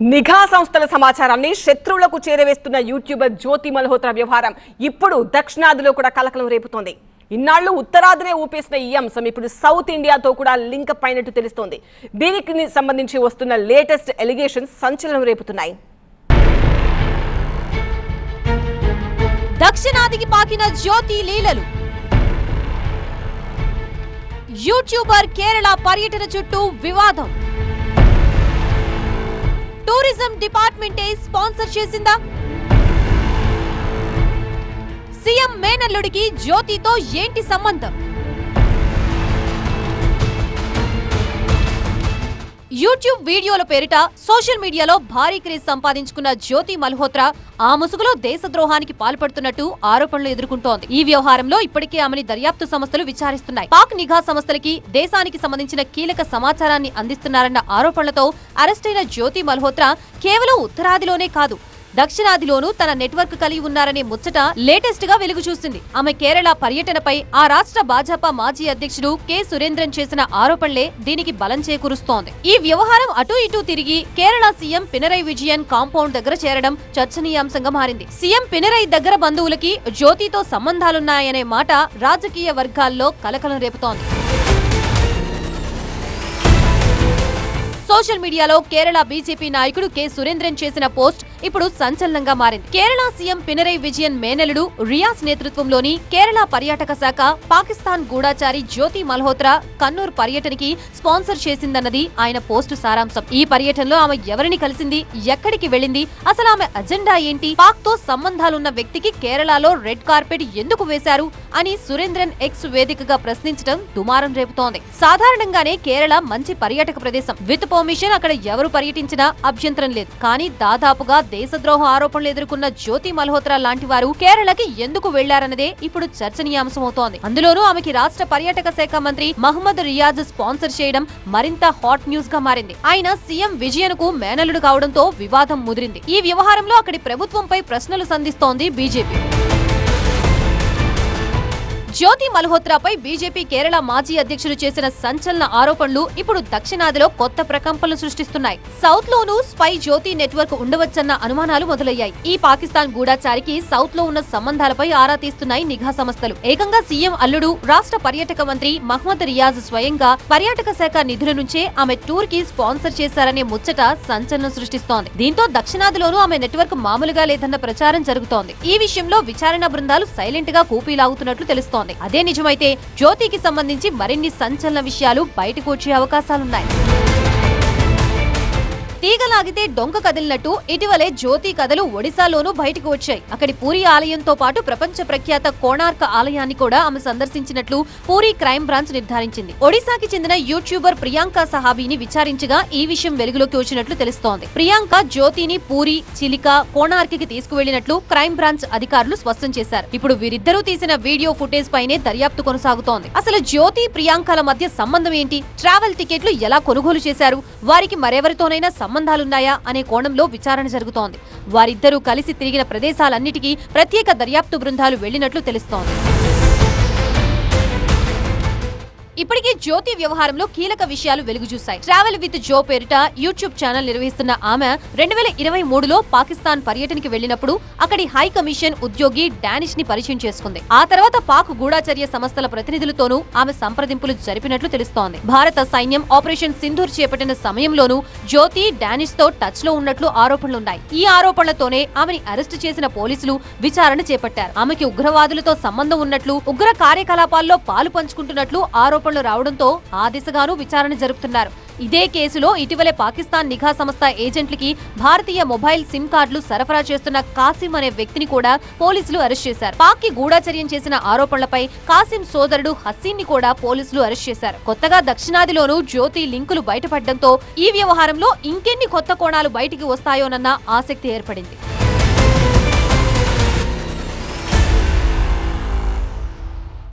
నిఘా సంస్థల సమాచారాన్ని శత్రువులకు చేరవేస్తున్న యూట్యూబర్ జ్యోతి మల్హోత్రా వ్యవహారం ఇప్పుడు దక్షిణాదిలో కూడా కలకలం రేపుతోంది. ఇన్నాళ్లు ఉత్తరాదినే ఊపేసిన ఈ అంశం ఇప్పుడు సౌత్ ఇండియాతో కూడా లింక్ అయినట్టు తెలుస్తోంది. దీనికి సంబంధించి వస్తున్న లేటెస్ట్ ఎలిగేషన్స్ సంచలనం రేపుతున్నాయి. దక్షిణాదికి పాకిన జ్యోతి లీలలు. యూట్యూబర్ కేరళ పర్యటన చుట్టూ వివాదం. టూరిజం డిపార్ట్మెంటే స్పాన్సర్ చేసిందా? సీఎం మేనల్లుడికి జ్యోతితో ఏంటి సంబంధం? యూట్యూబ్ వీడియోల పేరిట సోషల్ మీడియాలో భారీ క్రేజ్ సంపాదించుకున్న జ్యోతి మల్హోత్రా ఆ ముసుగులో దేశద్రోహానికి పాల్పడుతున్నట్టు ఆరోపణలు ఎదుర్కొంటోంది. ఈ వ్యవహారంలో ఇప్పటికే ఆమెని దర్యాప్తు సంస్థలు విచారిస్తున్నాయి. పాక్ నిఘా సంస్థలకి దేశానికి సంబంధించిన కీలక సమాచారాన్ని అందిస్తున్నారన్న ఆరోపణలతో అరెస్టైన జ్యోతి మల్హోత్రా కేవలం ఉత్తరాదిలోనే కాదు, దక్షిణాదిలోనూ తన నెట్వర్క్ కలిగి ఉన్నారనే ముచ్చట లేటెస్ట్ గా వెలుగు చూసింది. ఆమె కేరళ పర్యటనపై ఆ రాష్ట్ర భాజపా మాజీ అధ్యక్షుడు కె సురేంద్రన్ చేసిన ఆరోపణలే దీనికి బలం చేకూరుస్తోంది. ఈ వ్యవహారం అటూ ఇటూ తిరిగి కేరళ సీఎం పినరై విజయన్ కాంపౌండ్ దగ్గర చేరడం చర్చనీయాంశంగా మారింది. సీఎం పినరై దగ్గర బంధువులకి జ్యోతితో సంబంధాలున్నాయనే మాట రాజకీయ వర్గాల్లో కలకలం రేపుతోంది. సోషల్ మీడియాలో కేరళ బీజేపీ నాయకుడు కె సురేంద్రన్ చేసిన పోస్ట్ ఇప్పుడు సంచలనంగా మారింది. కేరళ సీఎం పినరై విజయన్ మేనలుడు రియాజ్ నేతృత్వంలోని కేరళ పర్యాటక శాఖ పాకిస్తాన్ గూఢాచారి జ్యోతి మల్హోత్రా కన్నూర్ పర్యటనకి స్పాన్సర్ చేసిందన్నది ఆయన పోస్టు సారాంశం. ఈ పర్యటనలో ఆమె ఎవరిని కలిసింది, ఎక్కడికి వెళ్లింది, అసలు ఆమె అజెండా ఏంటి, పాక్ తో సంబంధాలున్న వ్యక్తికి కేరళలో రెడ్ కార్పెట్ ఎందుకు వేశారు అని సురేంద్రన్ ఎక్స్ వేదికగా ప్రశ్నించడం దుమారం రేపుతోంది. సాధారణంగానే కేరళ మంచి పర్యాటక ప్రదేశం. విత్ పర్మిషన్ అక్కడ ఎవరు పర్యటించినా అభ్యంతరం లేదు. కానీ దాదాపుగా దేశద్రోహ ఆరోపణలు ఎదుర్కొన్న జ్యోతి మల్హోత్రా లాంటి వారు కేరళకి ఎందుకు వెళ్లారన్నదే ఇప్పుడు చర్చనీయాంశమవుతోంది. అందులోనూ ఆమెకి రాష్ట్ర పర్యాటక శాఖ మంత్రి మహమ్మద్ రియాజ్ స్పాన్సర్ చేయడం మరింత హాట్ న్యూస్ గా మారింది. ఆయన సీఎం విజయన్ కు మేనలుడు కావడంతో వివాదం ముదిరింది. ఈ వ్యవహారంలో అక్కడి ప్రభుత్వంపై ప్రశ్నలు సంధిస్తోంది బీజేపీ. జ్యోతి మల్హోత్రాపై బీజేపీ కేరళ మాజీ అధ్యక్షులు చేసిన సంచలన ఆరోపణలు ఇప్పుడు దక్షిణాదిలో కొత్త ప్రకంపనలు సృష్టిస్తున్నాయి. సౌత్ లోనూ స్పై జ్యోతి నెట్వర్క్ ఉండవచ్చన్న అనుమానాలు మొదలయ్యాయి. ఈ పాకిస్తాన్ గూఢాచారికి సౌత్ లో ఉన్న సంబంధాలపై ఆరా తీస్తున్నాయి నిఘా సంస్థలు. ఏకంగా సీఎం అల్లుడు రాష్ట్ర పర్యాటక మంత్రి మహమ్మద్ రియాజ్ స్వయంగా పర్యాటక శాఖ నిధుల నుంచే ఆమె టూర్ కి స్పాన్సర్ చేశారనే ముచ్చట సంచలనం సృష్టిస్తోంది. దీంతో దక్షిణాదిలోనూ ఆమె నెట్వర్క్ మామూలుగా లేదన్న ప్రచారం జరుగుతోంది. ఈ విషయంలో విచారణ బృందాలు సైలెంట్ గా కూపీలాగుతున్నట్లు తెలుస్తోంది. అదే నిజమైతే జ్యోతికి సంబంధించి మరిన్ని సంచలన విషయాలు బయటకు వచ్చే అవకాశాలున్నాయి. తీగలాగితే డొంక కదిలినట్టు ఇటీవలే జ్యోతి కథలు ఒడిశాలోనూ బయటకు వచ్చాయి. అక్కడి పూరి ఆలయంతో పాటు ప్రపంచ ప్రఖ్యాత కోణార్క ఆలయాన్ని కూడా ఆమె సందర్శించినట్లు పూరి క్రైమ్ బ్రాంచ్ నిర్ధారించింది. ఒడిశాకి చెందిన యూట్యూబర్ ప్రియాంక సహాబీని విచారించగా ఈ విషయం వెలుగులోకి వచ్చినట్లు తెలుస్తోంది. ప్రియాంక జ్యోతిని పూరి, చిలిక, కోణార్కి తీసుకువెళ్లినట్లు క్రైమ్ బ్రాంచ్ అధికారులు స్పష్టం చేశారు. ఇప్పుడు వీరిద్దరూ తీసిన వీడియో ఫుటేజ్ పైనే దర్యాప్తు కొనసాగుతోంది. అసలు జ్యోతి, ప్రియాంకల మధ్య సంబంధం ఏంటి, ట్రావెల్ టికెట్లు ఎలా కొనుగోలు చేశారు, వారికి మరెవరితోనైనా సంబంధాలున్నాయా అనే కోణంలో విచారణ జరుగుతోంది. వారిద్దరూ కలిసి తిరిగిన ప్రదేశాలన్నిటికీ ప్రత్యేక దర్యాప్తు బృందాలు వెళ్లినట్లు తెలుస్తోంది. ఇప్పటికే జ్యోతి వ్యవహారంలో కీలక విషయాలు వెలుగు చూశాయి. ట్రావెల్ విత్ జో పేరిట యూట్యూబ్ ఛానల్ నిర్వహిస్తున్న ఆమె 2023లో పాకిస్తాన్ పర్యటనకి వెళ్లినప్పుడు అక్కడి హై కమిషన్ ఉద్యోగి డానిష్ ని పరిచయం చేసుకుంది. ఆ తర్వాత పాక్ గూఢాచర్య సంస్థల ప్రతినిధులతోనూ ఆమె సంప్రదింపులు జరిపినట్లు తెలుస్తోంది. భారత సైన్యం ఆపరేషన్ సింధూర్ చేపట్టిన సమయంలోనూ జ్యోతి డానిష్ తో టచ్ లో ఉన్నట్లు ఆరోపణలున్నాయి. ఈ ఆరోపణలతోనే ఆమెని అరెస్టు చేసిన పోలీసులు విచారణ చేపట్టారు. ఆమెకి ఉగ్రవాదులతో సంబంధం ఉన్నట్లు, ఉగ్ర కార్యకలాపాల్లో పాలు పంచుకుంటున్నట్లు ఆరోపణలు రావడంతో ఆ దిశగానూ విచారణ జరుపుతున్నారు. ఇదే కేసులో ఇటీవలే పాకిస్తాన్ నిఘా సంస్థ ఏజెంట్లకి భారతీయ మొబైల్ సిమ్ కార్డులు సరఫరా చేస్తున్న కాసిం అనే వ్యక్తిని కూడా పోలీసులు అరెస్ట్ చేశారు. పాక్ కి గూఢాచర్యం చేసిన ఆరోపణలపై కాసిం సోదరుడు హసీన్ ని కూడా పోలీసులు అరెస్ట్ చేశారు. కొత్తగా దక్షిణాదిలోనూ జ్యోతి లింకులు బయటపడడంతో ఈ వ్యవహారంలో ఇంకెన్ని కొత్త కోణాలు బయటికి వస్తాయోనన్న ఆసక్తి ఏర్పడింది.